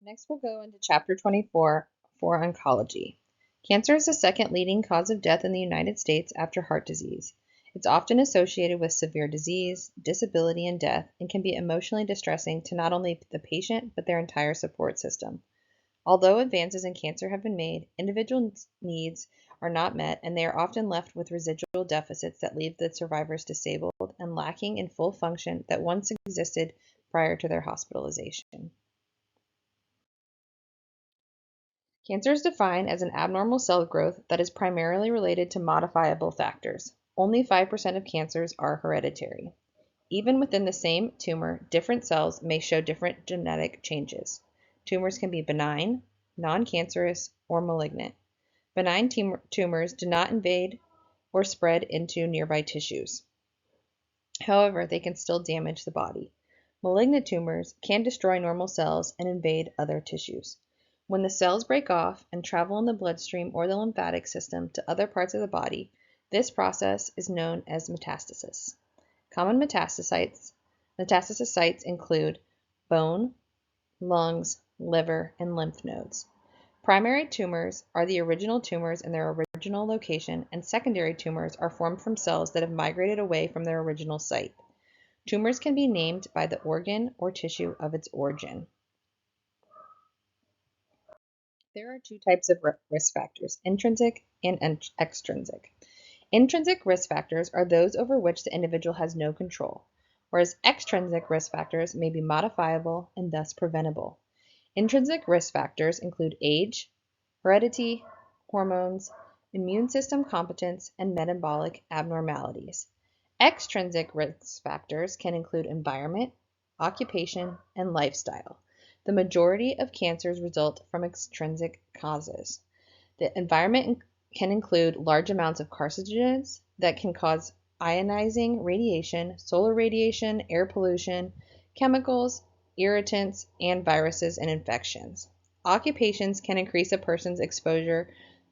Next, we'll go into Chapter 24 for oncology. Cancer is the second leading cause of death in the United States after heart disease. It's often associated with severe disease, disability, and death, and can be emotionally distressing to not only the patient but their entire support system. Although advances in cancer have been made, individual needs are not met, and they are often left with residual deficits that leave the survivors disabled and lacking in full function that once existed prior to their hospitalization. Cancer is defined as an abnormal cell growth that is primarily related to modifiable factors. Only 5% of cancers are hereditary. Even within the same tumor, different cells may show different genetic changes. Tumors can be benign, non-cancerous, or malignant. Benign tumors do not invade or spread into nearby tissues. However, they can still damage the body. Malignant tumors can destroy normal cells and invade other tissues. When the cells break off and travel in the bloodstream or the lymphatic system to other parts of the body, this process is known as metastasis. Common metastasis sites include bone, lungs, liver, and lymph nodes. Primary tumors are the original tumors in their original location, and secondary tumors are formed from cells that have migrated away from their original site. Tumors can be named by the organ or tissue of its origin. There are two types of risk factors, intrinsic and extrinsic. Intrinsic risk factors are those over which the individual has no control, whereas extrinsic risk factors may be modifiable and thus preventable. Intrinsic risk factors include age, heredity, hormones, immune system competence, and metabolic abnormalities. Extrinsic risk factors can include environment, occupation, and lifestyle. The majority of cancers result from extrinsic causes. The environment can include large amounts of carcinogens that can cause ionizing radiation, solar radiation, air pollution, chemicals, irritants, and viruses and infections. Occupations can increase a person's exposure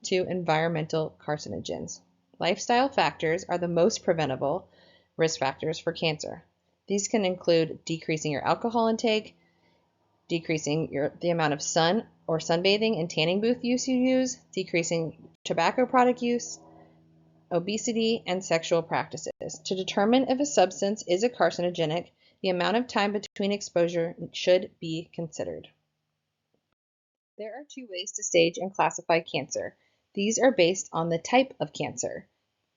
to environmental carcinogens. Lifestyle factors are the most preventable risk factors for cancer. These can include decreasing your alcohol intake, decreasing the amount of sun or sunbathing and tanning booth use you use, decreasing tobacco product use, obesity, and sexual practices. To determine if a substance is a carcinogenic, the amount of time between exposure should be considered. There are two ways to stage and classify cancer. These are based on the type of cancer.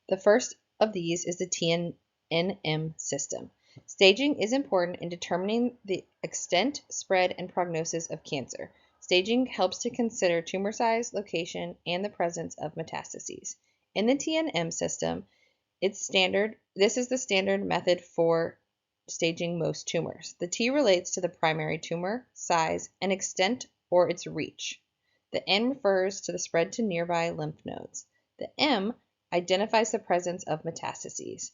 The first of these is the TNM system. Staging is important in determining the extent, spread, and prognosis of cancer. Staging helps to consider tumor size, location, and the presence of metastases. In the TNM system, this is the standard method for staging most tumors. The T relates to the primary tumor, size, and extent or its reach. The N refers to the spread to nearby lymph nodes. The M identifies the presence of metastases.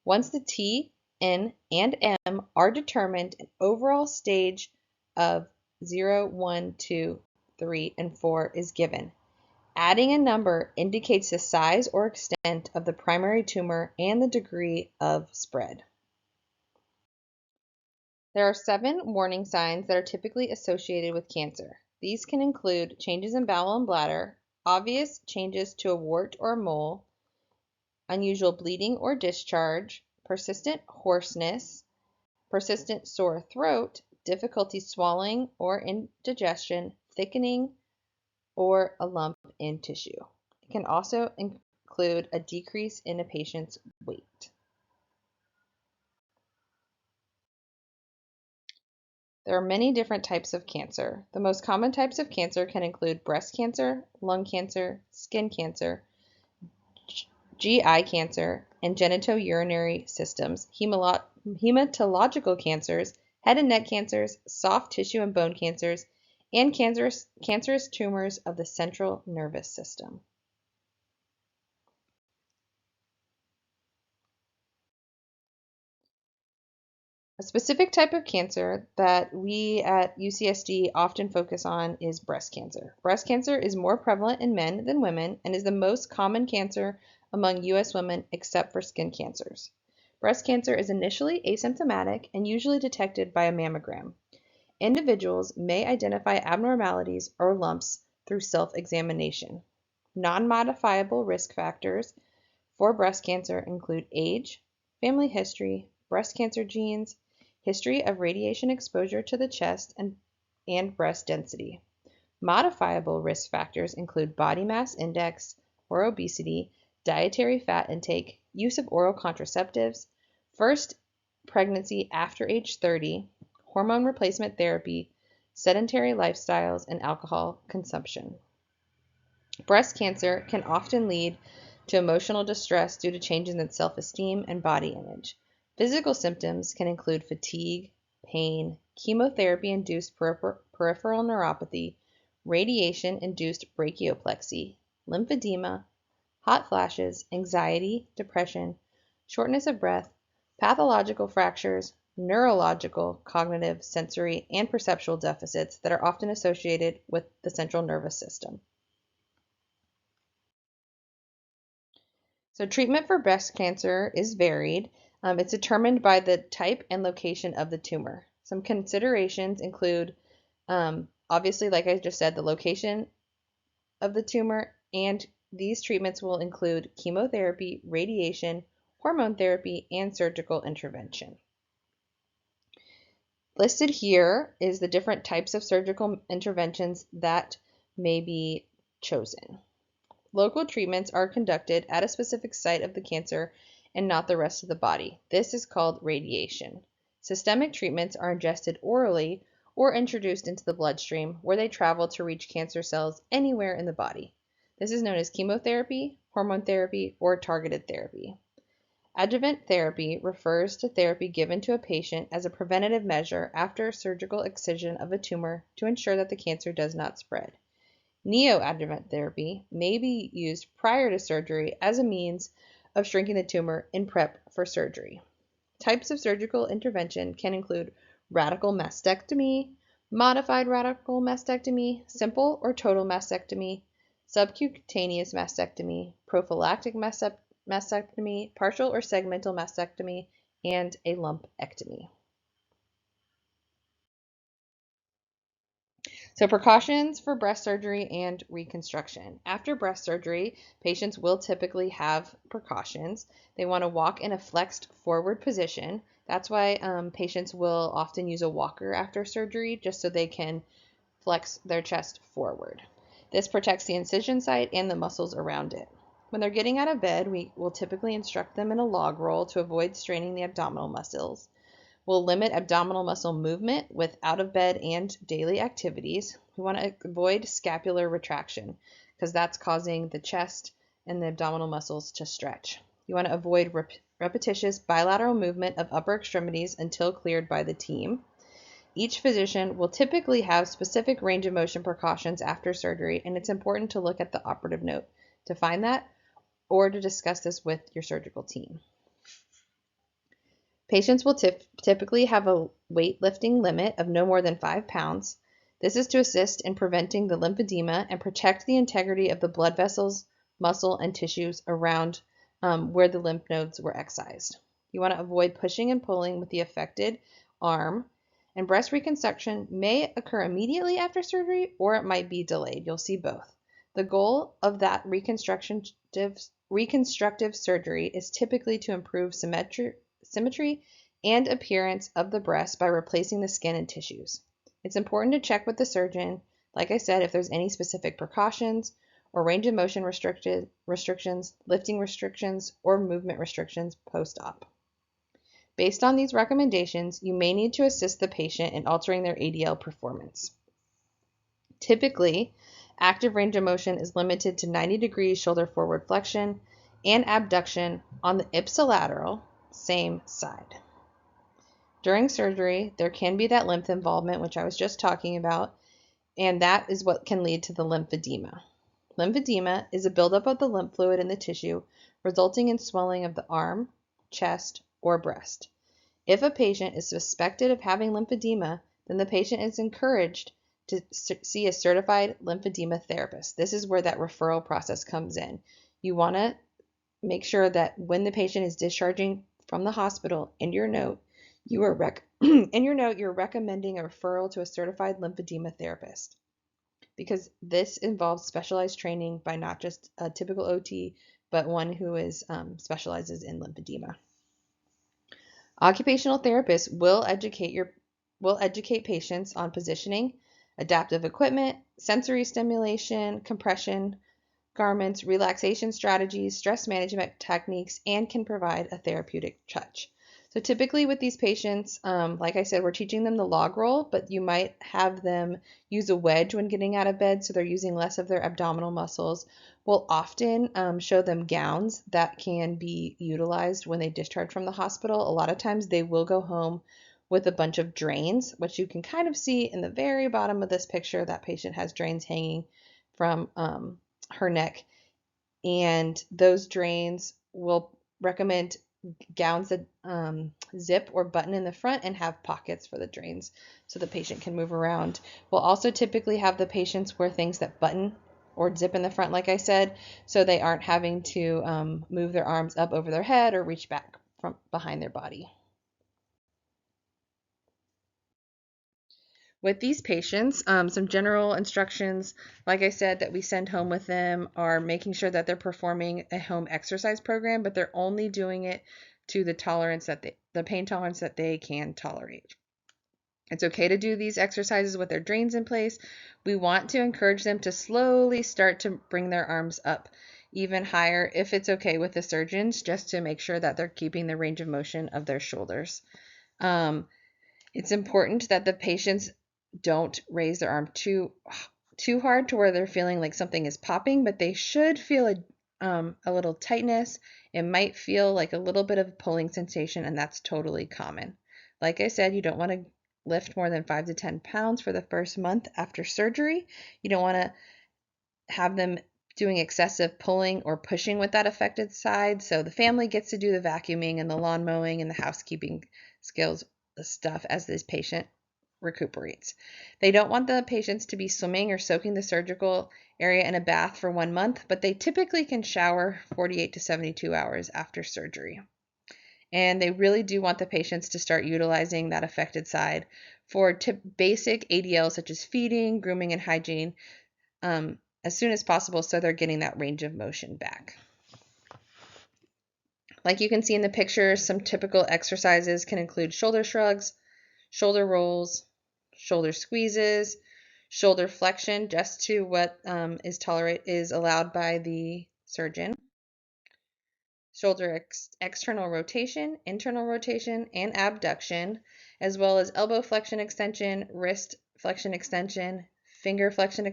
Once the T, N, and M are determined, an overall stage of 0, 1, 2, 3, and 4 is given. Adding a number indicates the size or extent of the primary tumor and the degree of spread. There are 7 warning signs that are typically associated with cancer. These can include changes in bowel and bladder, obvious changes to a wart or a mole, unusual bleeding or discharge, persistent hoarseness, persistent sore throat, difficulty swallowing or indigestion, thickening, or a lump in tissue. It can also include a decrease in a patient's weight. There are many different types of cancer. The most common types of cancer can include breast cancer, lung cancer, skin cancer, GI cancer, and genitourinary systems, hematological cancers, head and neck cancers, soft tissue and bone cancers, and cancerous tumors of the central nervous system. A specific type of cancer that we at UCSD often focus on is breast cancer. Breast cancer is more prevalent in men than women and is the most common cancer among U.S. women except for skin cancers. Breast cancer is initially asymptomatic and usually detected by a mammogram. Individuals may identify abnormalities or lumps through self-examination. Non-modifiable risk factors for breast cancer include age, family history, breast cancer genes, history of radiation exposure to the chest, and breast density. Modifiable risk factors include body mass index or obesity, dietary fat intake, use of oral contraceptives, first pregnancy after age 30, hormone replacement therapy, sedentary lifestyles, and alcohol consumption. Breast cancer can often lead to emotional distress due to changes in self-esteem and body image. Physical symptoms can include fatigue, pain, chemotherapy-induced peripheral neuropathy, radiation-induced brachioplexy, lymphedema, hot flashes, anxiety, depression, shortness of breath, pathological fractures, neurological, cognitive, sensory, and perceptual deficits that are often associated with the central nervous system. So treatment for breast cancer is varied. It's determined by the type and location of the tumor. Some considerations include, obviously, like I just said, the location of the tumor, and these treatments will include chemotherapy, radiation, hormone therapy, and surgical intervention. Listed here is the different types of surgical interventions that may be chosen. Local treatments are conducted at a specific site of the cancer and not the rest of the body. This is called radiation. Systemic treatments are ingested orally or introduced into the bloodstream, where they travel to reach cancer cells anywhere in the body. This is known as chemotherapy, hormone therapy, or targeted therapy. Adjuvant therapy refers to therapy given to a patient as a preventative measure after a surgical excision of a tumor to ensure that the cancer does not spread. Neoadjuvant therapy may be used prior to surgery as a means of shrinking the tumor in prep for surgery. Types of surgical intervention can include radical mastectomy, modified radical mastectomy, simple or total mastectomy, subcutaneous mastectomy, prophylactic mastectomy, partial or segmental mastectomy, and a lumpectomy. So precautions for breast surgery and reconstruction. After breast surgery, patients will typically have precautions. They want to walk in a flexed forward position. That's why patients will often use a walker after surgery, just so they can flex their chest forward. This protects the incision site and the muscles around it. When they're getting out of bed, we will typically instruct them in a log roll to avoid straining the abdominal muscles. We'll limit abdominal muscle movement with out of bed and daily activities. We want to avoid scapular retraction because that's causing the chest and the abdominal muscles to stretch. You want to avoid repetitious bilateral movement of upper extremities until cleared by the team. Each physician will typically have specific range of motion precautions after surgery, and it's important to look at the operative note to find that or to discuss this with your surgical team. Patients will typically have a weightlifting limit of no more than 5 pounds. This is to assist in preventing the lymphedema and protect the integrity of the blood vessels, muscle, and tissues around where the lymph nodes were excised. You want to avoid pushing and pulling with the affected arm, and breast reconstruction may occur immediately after surgery, or it might be delayed. You'll see both. The goal of that reconstructive surgery is typically to improve symmetry and appearance of the breast by replacing the skin and tissues. It's important to check with the surgeon, like I said, if there's any specific precautions or range of motion restrictions, lifting restrictions, or movement restrictions post-op. Based on these recommendations, you may need to assist the patient in altering their ADL performance. Typically, active range of motion is limited to 90 degrees shoulder forward flexion and abduction on the ipsilateral, same side. During surgery, there can be that lymph involvement, which I was just talking about, and that is what can lead to the lymphedema. Lymphedema is a buildup of the lymph fluid in the tissue, resulting in swelling of the arm, chest, or breast. If a patient is suspected of having lymphedema, then the patient is encouraged to see a certified lymphedema therapist. This is where that referral process comes in. You want to make sure that when the patient is discharging from the hospital, in your note, you are in your note, you're recommending a referral to a certified lymphedema therapist because this involves specialized training by not just a typical OT, but one who specializes in lymphedema. Occupational therapists will educate patients on positioning, adaptive equipment, sensory stimulation, compression garments, relaxation strategies, stress management techniques, and can provide a therapeutic touch. So typically with these patients, like I said, we're teaching them the log roll, but you might have them use a wedge when getting out of bed, so they're using less of their abdominal muscles. We'll often show them gowns that can be utilized when they discharge from the hospital. A lot of times they will go home with a bunch of drains, which you can kind of see in the very bottom of this picture. That patient has drains hanging from her neck, and those drains will recommend gowns that zip or button in the front and have pockets for the drains so the patient can move around. We'll also typically have the patients wear things that button or zip in the front, like I said, so they aren't having to move their arms up over their head or reach back from behind their body. With these patients, some general instructions, like I said, that we send home with them are making sure that they're performing a home exercise program, but they're only doing it to the pain tolerance that they can tolerate. It's okay to do these exercises with their drains in place. We want to encourage them to slowly start to bring their arms up even higher if it's okay with the surgeons, just to make sure that they're keeping the range of motion of their shoulders. It's important that the patients don't raise their arm too hard to where they're feeling like something is popping, but they should feel a little tightness. It might feel like a little bit of a pulling sensation, and that's totally common. Like I said, you don't want to lift more than 5 to 10 pounds for the first month after surgery. You don't want to have them doing excessive pulling or pushing with that affected side. So the family gets to do the vacuuming and the lawn mowing and the housekeeping skills stuff as this patient recuperates. They don't want the patients to be swimming or soaking the surgical area in a bath for 1 month, but they typically can shower 48 to 72 hours after surgery. And they really do want the patients to start utilizing that affected side for basic ADL such as feeding, grooming, and hygiene as soon as possible, so they're getting that range of motion back. Like you can see in the picture, some typical exercises can include shoulder shrugs, shoulder rolls, shoulder squeezes, shoulder flexion just to what is allowed by the surgeon, shoulder external rotation, internal rotation, and abduction, as well as elbow flexion extension, wrist flexion extension, finger flexion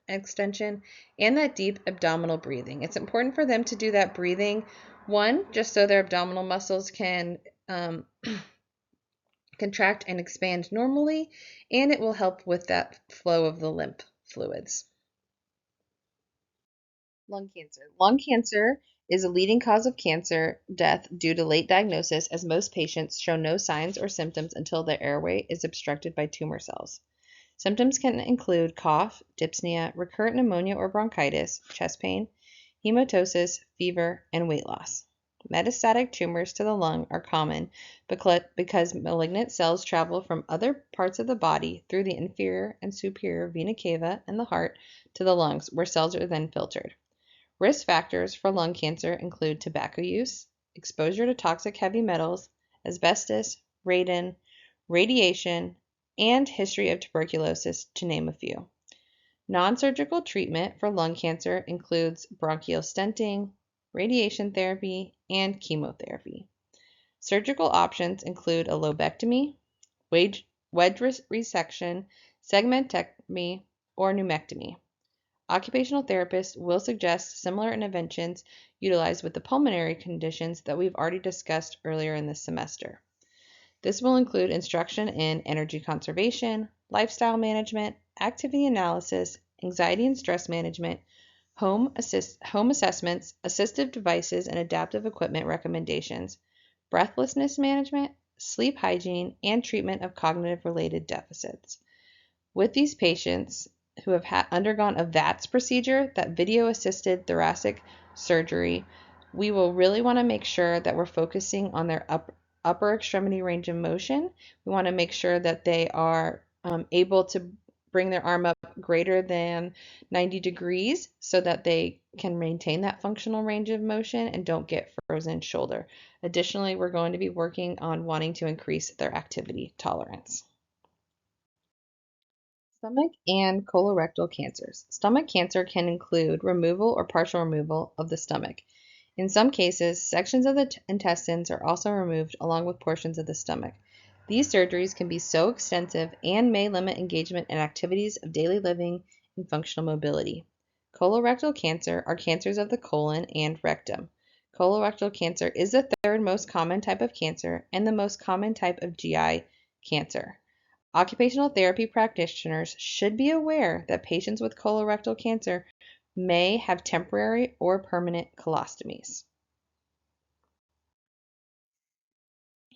extension, and that deep abdominal breathing. It's important for them to do that breathing, one, just so their abdominal muscles can contract and expand normally, and it will help with that flow of the lymph fluids. Lung cancer. Lung cancer is a leading cause of cancer death due to late diagnosis, as most patients show no signs or symptoms until their airway is obstructed by tumor cells. Symptoms can include cough, dyspnea, recurrent pneumonia or bronchitis, chest pain, hematosis, fever, and weight loss. Metastatic tumors to the lung are common because malignant cells travel from other parts of the body through the inferior and superior vena cava and the heart to the lungs, where cells are then filtered. Risk factors for lung cancer include tobacco use, exposure to toxic heavy metals, asbestos, radon, radiation, and history of tuberculosis, to name a few. Non-surgical treatment for lung cancer includes bronchial stenting, radiation therapy, and chemotherapy. Surgical options include a lobectomy, wedge resection, segmentectomy, or pneumectomy. Occupational therapists will suggest similar interventions utilized with the pulmonary conditions that we've already discussed earlier in this semester. This will include instruction in energy conservation, lifestyle management, activity analysis, anxiety and stress management, home assessments, assistive devices and adaptive equipment recommendations, breathlessness management, sleep hygiene, and treatment of cognitive-related deficits. With these patients who have undergone a VATS procedure, that video-assisted thoracic surgery, we will really want to make sure that we're focusing on their upper extremity range of motion. We want to make sure that they are able to bring their arm up greater than 90 degrees so that they can maintain that functional range of motion and don't get frozen shoulder. Additionally, we're going to be working on wanting to increase their activity tolerance. Stomach and colorectal cancers. Stomach cancer can include removal or partial removal of the stomach. In some cases, sections of the intestines are also removed along with portions of the stomach. These surgeries can be so extensive and may limit engagement in activities of daily living and functional mobility. Colorectal cancer are cancers of the colon and rectum. Colorectal cancer is the third most common type of cancer and the most common type of GI cancer. Occupational therapy practitioners should be aware that patients with colorectal cancer may have temporary or permanent colostomies.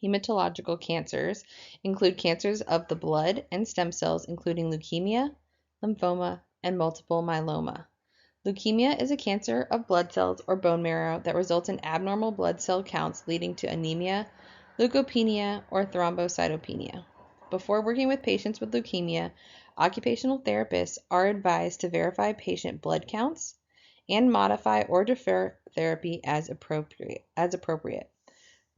Hematological cancers include cancers of the blood and stem cells, including leukemia, lymphoma, and multiple myeloma. Leukemia is a cancer of blood cells or bone marrow that results in abnormal blood cell counts leading to anemia, leukopenia, or thrombocytopenia. Before working with patients with leukemia, occupational therapists are advised to verify patient blood counts and modify or defer therapy as appropriate.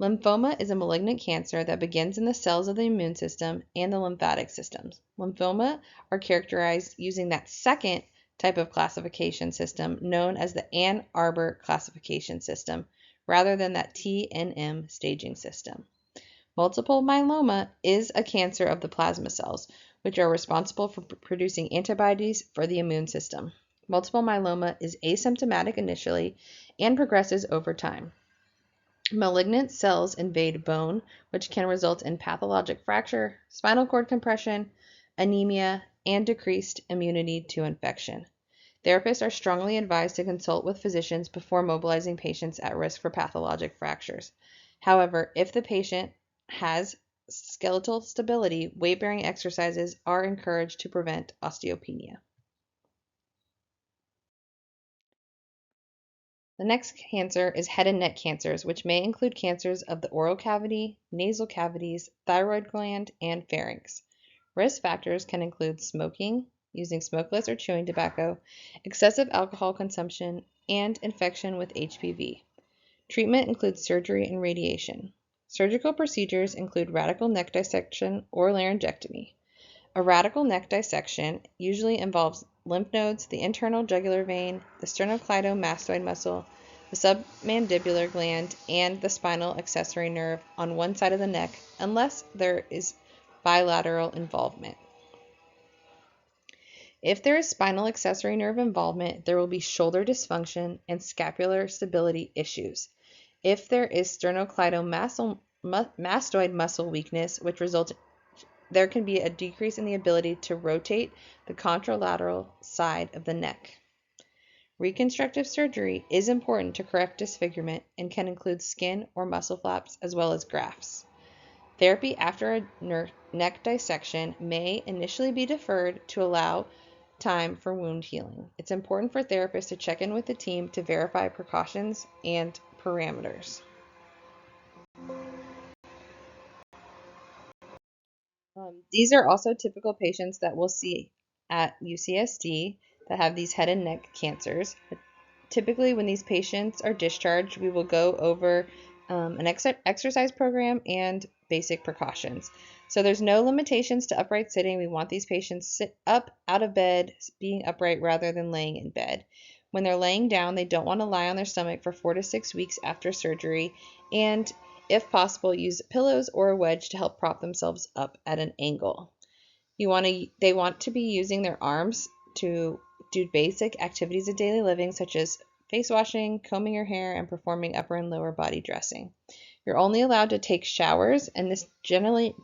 Lymphoma is a malignant cancer that begins in the cells of the immune system and the lymphatic systems. Lymphoma are characterized using that second type of classification system known as the Ann Arbor classification system rather than that T&M staging system. Multiple myeloma is a cancer of the plasma cells, which are responsible for producing antibodies for the immune system. Multiple myeloma is asymptomatic initially and progresses over time. Malignant cells invade bone, which can result in pathologic fracture, spinal cord compression, anemia, and decreased immunity to infection. Therapists are strongly advised to consult with physicians before mobilizing patients at risk for pathologic fractures. However, if the patient has skeletal stability, weight-bearing exercises are encouraged to prevent osteopenia. The next cancer is head and neck cancers, which may include cancers of the oral cavity, nasal cavities, thyroid gland, and pharynx. Risk factors can include smoking, using smokeless or chewing tobacco, excessive alcohol consumption, and infection with HPV. Treatment includes surgery and radiation. Surgical procedures include radical neck dissection or laryngectomy. A radical neck dissection usually involves lymph nodes, the internal jugular vein, the sternocleidomastoid muscle, the submandibular gland, and the spinal accessory nerve on one side of the neck, unless there is bilateral involvement. If there is spinal accessory nerve involvement, there will be shoulder dysfunction and scapular stability issues. If there is sternocleidomastoid muscle weakness, which results there can be a decrease in the ability to rotate the contralateral side of the neck. Reconstructive surgery is important to correct disfigurement and can include skin or muscle flaps as well as grafts. Therapy after a neck dissection may initially be deferred to allow time for wound healing. It's important for therapists to check in with the team to verify precautions and parameters. These are also typical patients that we'll see at UCSD that have these head and neck cancers. Typically, when these patients are discharged, we will go over an exercise program and basic precautions. So there's no limitations to upright sitting. We want these patients sit up out of bed, being upright rather than laying in bed. When they're laying down, they don't want to lie on their stomach for 4 to 6 weeks after surgery, and if possible, use pillows or a wedge to help prop themselves up at an angle. They want to be using their arms to do basic activities of daily living, such as face washing, combing your hair, and performing upper and lower body dressing. You're only allowed to take showers, and this generally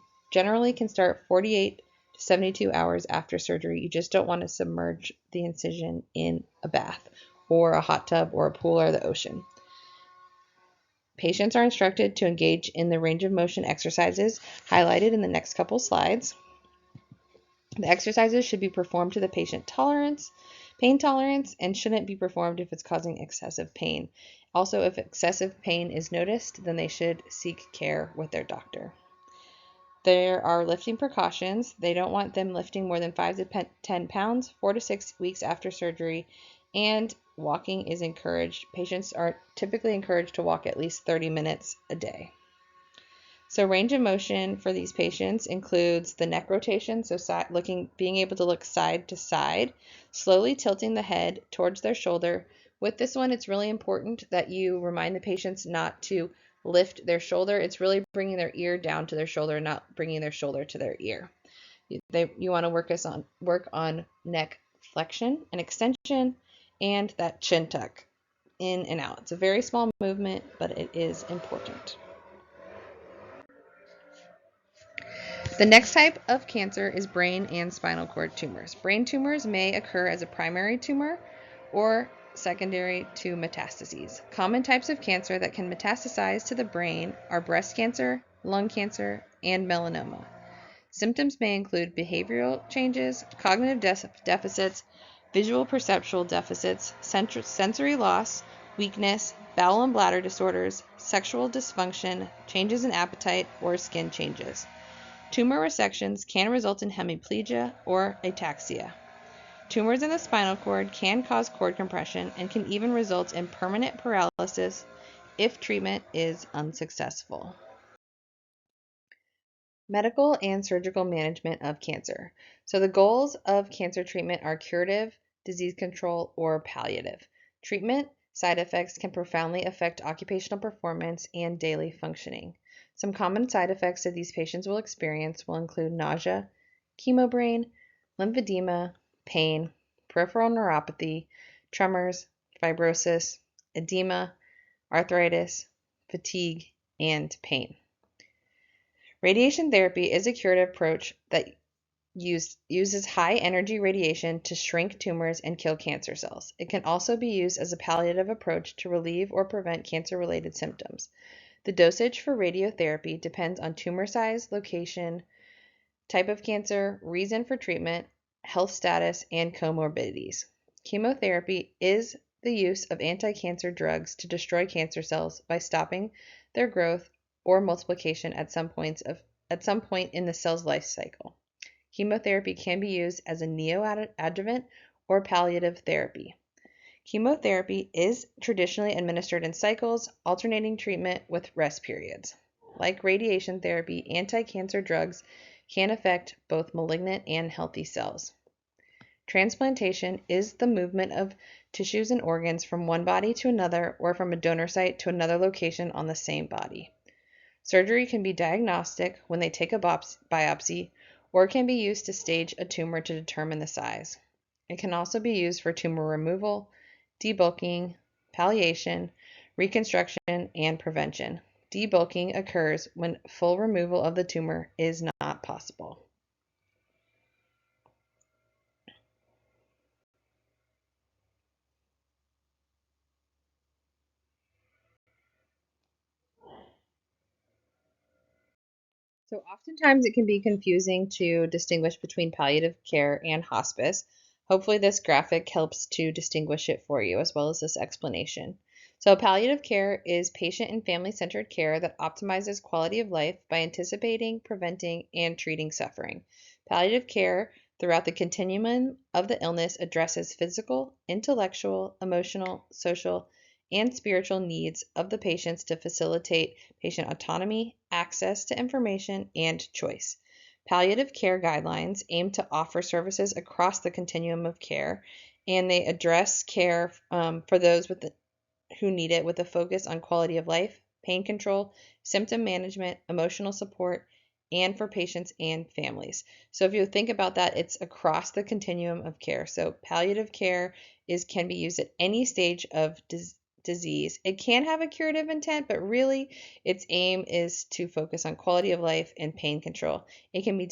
can start 48 to 72 hours after surgery. You just don't want to submerge the incision in a bath or a hot tub or a pool or the ocean. Patients are instructed to engage in the range of motion exercises highlighted in the next couple slides. The exercises should be performed to the patient tolerance. pain tolerance, and shouldn't be performed if it's causing excessive pain. Also, if excessive pain is noticed, then they should seek care with their doctor. There are lifting precautions. They don't want them lifting more than 5 to 10 pounds 4 to 6 weeks after surgery, and walking is encouraged. Patients are typically encouraged to walk at least 30 minutes a day. So range of motion for these patients includes the neck rotation, so being able to look side to side, slowly tilting the head towards their shoulder. With this one, it's really important that you remind the patients not to lift their shoulder. It's really bringing their ear down to their shoulder, not bringing their shoulder to their ear. You want to work on neck flexion and extension and that chin tuck in and out. It's a very small movement, but it is important. The next type of cancer is brain and spinal cord tumors. Brain tumors may occur as a primary tumor or secondary to metastases. Common types of cancer that can metastasize to the brain are breast cancer, lung cancer, and melanoma. Symptoms may include behavioral changes, cognitive deficits, visual perceptual deficits, sensory loss, weakness, bowel and bladder disorders, sexual dysfunction, changes in appetite, or skin changes. Tumor resections can result in hemiplegia or ataxia. Tumors in the spinal cord can cause cord compression and can even result in permanent paralysis if treatment is unsuccessful. Medical and surgical management of cancer. So the goals of cancer treatment are curative, disease control, or palliative. Treatment side effects can profoundly affect occupational performance and daily functioning. Some common side effects that these patients will experience will include nausea, chemobrain, lymphedema, pain, peripheral neuropathy, tremors, fibrosis, edema, arthritis, fatigue, and pain. Radiation therapy is a curative approach that uses high energy radiation to shrink tumors and kill cancer cells. It can also be used as a palliative approach to relieve or prevent cancer-related symptoms. The dosage for radiotherapy depends on tumor size, location, type of cancer, reason for treatment, health status, and comorbidities. Chemotherapy is the use of anti-cancer drugs to destroy cancer cells by stopping their growth or multiplication at some point in the cell's life cycle. Chemotherapy can be used as a neoadjuvant or palliative therapy. Chemotherapy is traditionally administered in cycles, alternating treatment with rest periods. Like radiation therapy, anti-cancer drugs can affect both malignant and healthy cells. Transplantation is the movement of tissues and organs from one body to another or from a donor site to another location on the same body. Surgery can be diagnostic when they take a biopsy or can be used to stage a tumor to determine the size. It can also be used for tumor removal, debulking, palliation, reconstruction, and prevention. Debulking occurs when full removal of the tumor is not possible. So oftentimes it can be confusing to distinguish between palliative care and hospice. Hopefully this graphic helps to distinguish it for you as well as this explanation. So palliative care is patient and family-centered care that optimizes quality of life by anticipating, preventing, and treating suffering. Palliative care throughout the continuum of the illness addresses physical, intellectual, emotional, social, and spiritual needs of the patients to facilitate patient autonomy, access to information, and choice. Palliative care guidelines aim to offer services across the continuum of care, and they address care for those who need it with a focus on quality of life, pain control, symptom management, emotional support, and for patients and families. So if you think about that, it's across the continuum of care. So palliative care can be used at any stage of disease. It can have a curative intent, but really its aim is to focus on quality of life and pain control. It can be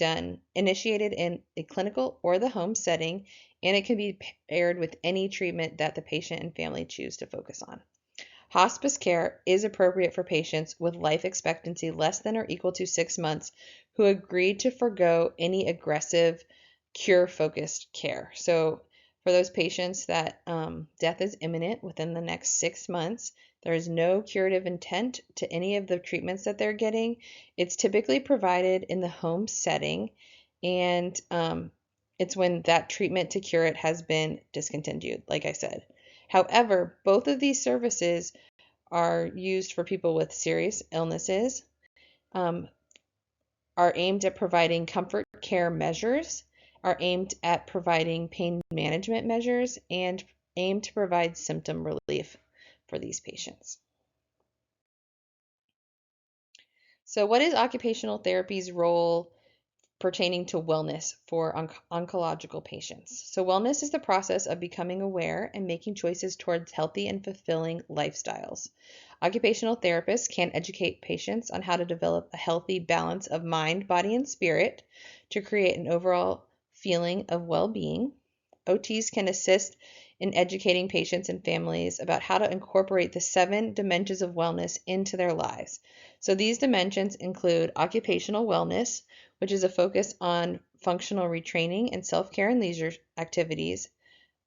initiated in a clinical or the home setting, and it can be paired with any treatment that the patient and family choose to focus on. Hospice care is appropriate for patients with life expectancy less than or equal to 6 months who agree to forego any aggressive cure-focused care. So For those patients that death is imminent within the next 6 months, there is no curative intent to any of the treatments that they're getting. It's typically provided in the home setting, and it's when that treatment to cure it has been discontinued, like I said. However, both of these services are used for people with serious illnesses, um, are aimed at providing comfort care measures, are aimed at providing pain management measures, and aim to provide symptom relief for these patients. So what is occupational therapy's role pertaining to wellness for oncological patients? So wellness is the process of becoming aware and making choices towards healthy and fulfilling lifestyles. Occupational therapists can educate patients on how to develop a healthy balance of mind, body, and spirit to create an overall feeling of well-being. OTs can assist in educating patients and families about how to incorporate the 7 dimensions of wellness into their lives. So these dimensions include occupational wellness, which is a focus on functional retraining and self-care and leisure activities;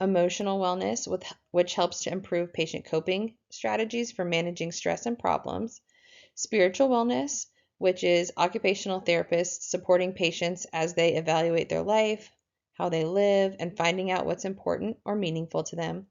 emotional wellness, which helps to improve patient coping strategies for managing stress and problems; spiritual wellness, which is occupational therapists supporting patients as they evaluate their life, how they live, and finding out what's important or meaningful to them;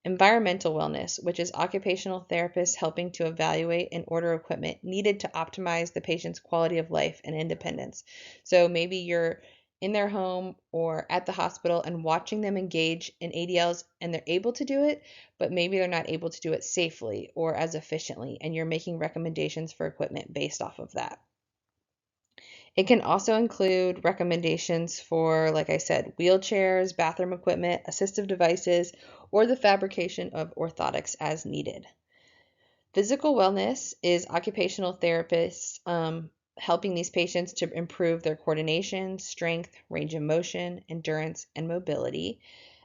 environmental wellness, which is occupational therapists helping to evaluate and order equipment needed to optimize the patient's quality of life and independence. So maybe you're in their home or at the hospital and watching them engage in ADLs and they're able to do it, but maybe they're not able to do it safely or as efficiently, and you're making recommendations for equipment based off of that. It can also include recommendations for, like I said, wheelchairs, bathroom equipment, assistive devices, or the fabrication of orthotics as needed. Physical wellness is occupational therapists helping these patients to improve their coordination, strength, range of motion, endurance, and mobility.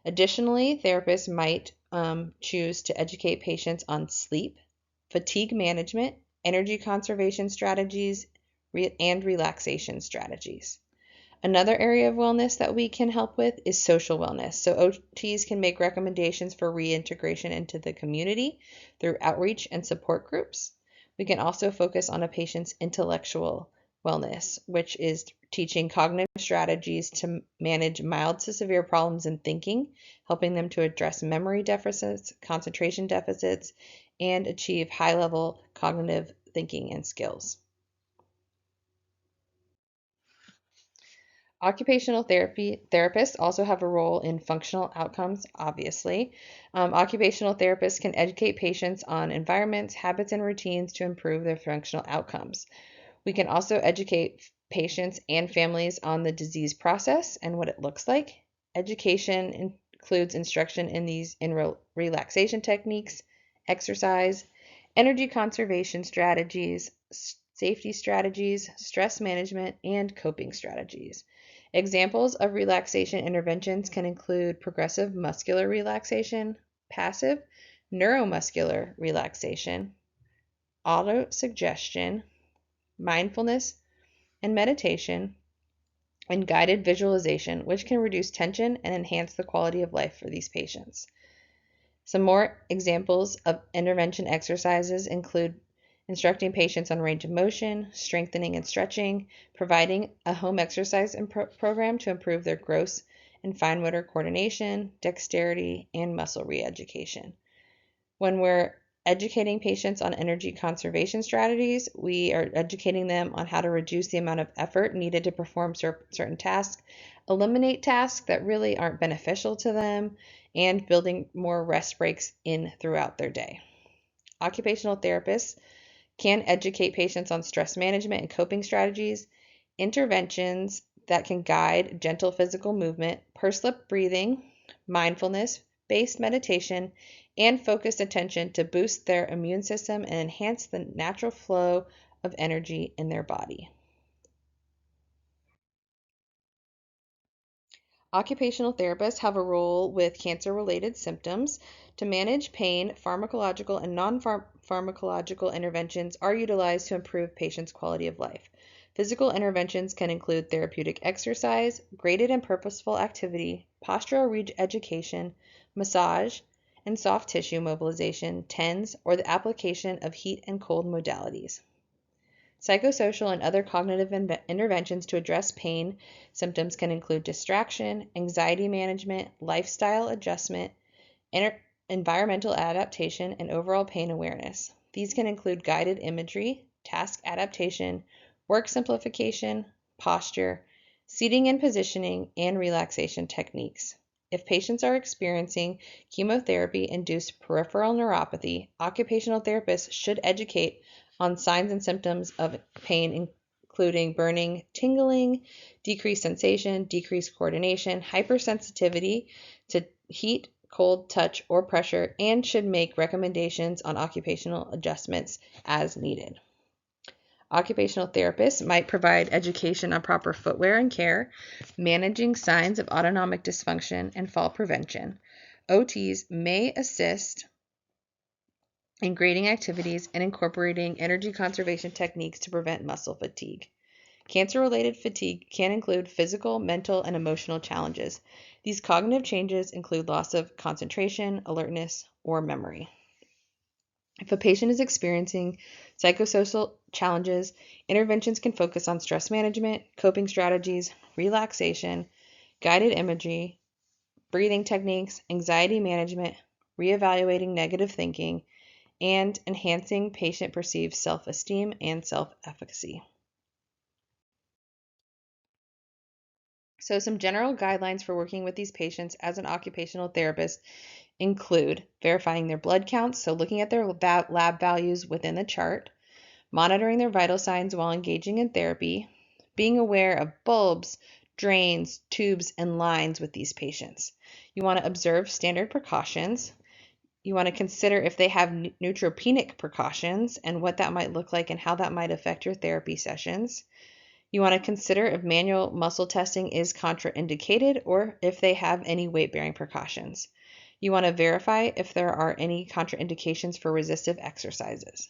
Additionally, therapists might choose to educate patients on sleep, fatigue management, energy conservation strategies, and relaxation strategies. Another area of wellness that we can help with is social wellness. So OTs can make recommendations for reintegration into the community through outreach and support groups. We can also focus on a patient's intellectual wellness, which is teaching cognitive strategies to manage mild to severe problems in thinking, helping them to address memory deficits, concentration deficits, and achieve high-level cognitive thinking and skills. Occupational therapists also have a role in functional outcomes, obviously. Occupational therapists can educate patients on environments, habits, and routines to improve their functional outcomes. We can also educate patients and families on the disease process and what it looks like. Education includes instruction in relaxation techniques, exercise, energy conservation strategies, safety strategies, stress management, and coping strategies. Examples of relaxation interventions can include progressive muscular relaxation, passive neuromuscular relaxation, autosuggestion, mindfulness and meditation, and guided visualization, which can reduce tension and enhance the quality of life for these patients. Some more examples of intervention exercises include instructing patients on range of motion, strengthening and stretching, providing a home exercise program to improve their gross and fine motor coordination, dexterity, and muscle re-education. When we're educating patients on energy conservation strategies, we are educating them on how to reduce the amount of effort needed to perform certain tasks, eliminate tasks that really aren't beneficial to them, and building more rest breaks in throughout their day. Occupational therapists can educate patients on stress management and coping strategies, interventions that can guide gentle physical movement, pursed lip breathing, mindfulness-based meditation, and focused attention to boost their immune system and enhance the natural flow of energy in their body. Occupational therapists have a role with cancer-related symptoms. To manage pain, pharmacological and non-pharmacological interventions are utilized to improve patients' quality of life. Physical interventions can include therapeutic exercise, graded and purposeful activity, postural re-education, massage, and soft tissue mobilization, TENS, or the application of heat and cold modalities. Psychosocial and other cognitive interventions to address pain symptoms can include distraction, anxiety management, lifestyle adjustment, environmental adaptation, and overall pain awareness. These can include guided imagery, task adaptation, work simplification, posture, seating and positioning, and relaxation techniques. If patients are experiencing chemotherapy-induced peripheral neuropathy, occupational therapists should educate on signs and symptoms of pain, including burning, tingling, decreased sensation, decreased coordination, hypersensitivity to heat, cold, touch, or pressure, and should make recommendations on occupational adjustments as needed. Occupational therapists might provide education on proper footwear and care, managing signs of autonomic dysfunction, and fall prevention. OTs may assist in grading activities and incorporating energy conservation techniques to prevent muscle fatigue. Cancer-related fatigue can include physical, mental, and emotional challenges. These cognitive changes include loss of concentration, alertness, or memory. If a patient is experiencing psychosocial challenges, interventions can focus on stress management, coping strategies, relaxation, guided imagery, breathing techniques, anxiety management, reevaluating negative thinking, and enhancing patient perceived self-esteem and self-efficacy. So some general guidelines for working with these patients as an occupational therapist include verifying their blood counts, so looking at their lab values within the chart, monitoring their vital signs while engaging in therapy, being aware of bulbs, drains, tubes, and lines with these patients. You want to observe standard precautions. You want to consider if they have neutropenic precautions and what that might look like and how that might affect your therapy sessions. You want to consider if manual muscle testing is contraindicated or if they have any weight-bearing precautions. You want to verify if there are any contraindications for resistive exercises.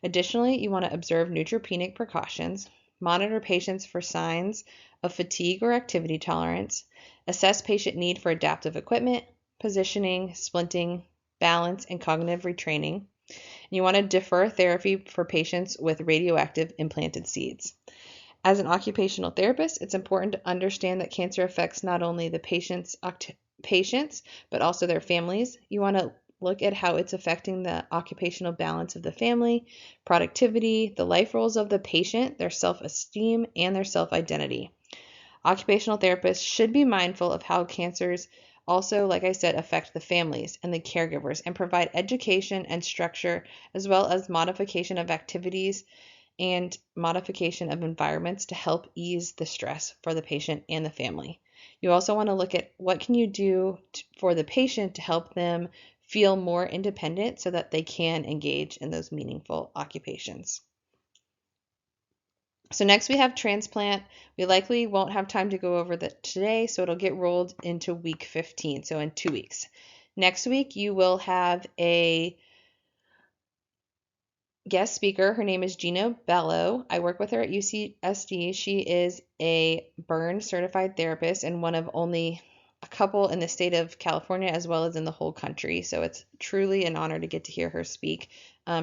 Additionally, you want to observe neutropenic precautions, monitor patients for signs of fatigue or activity tolerance, assess patient need for adaptive equipment, positioning, splinting, balance, and cognitive retraining. You want to defer therapy for patients with radioactive implanted seeds. As an occupational therapist, it's important to understand that cancer affects not only the patients, but also their families. You want to look at how it's affecting the occupational balance of the family, productivity, the life roles of the patient, their self-esteem, and their self-identity. Occupational therapists should be mindful of how cancers also, like I said, affect the families and the caregivers and provide education and structure as well as modification of activities and modification of environments to help ease the stress for the patient and the family. You also want to look at what can you do for the patient to help them feel more independent so that they can engage in those meaningful occupations. So next we have transplant. We likely won't have time to go over that today, so it'll get rolled into week 15, so in 2 weeks. Next week you will have a guest speaker. Her name is Gina Bello. I work with her at UCSD. She is a burn certified therapist and one of only a couple in the state of California as well as in the whole country. So it's truly an honor to get to hear her speak.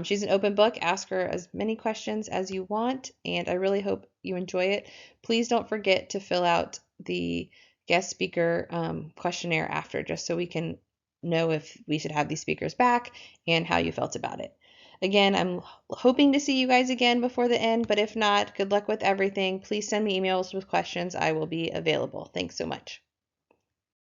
She's an open book. Ask her as many questions as you want, and I really hope you enjoy it. Please don't forget to fill out the guest speaker questionnaire after, just so we can know if we should have these speakers back and how you felt about it. Again, I'm hoping to see you guys again before the end, but if not, good luck with everything. Please send me emails with questions. I will be available. Thanks so much.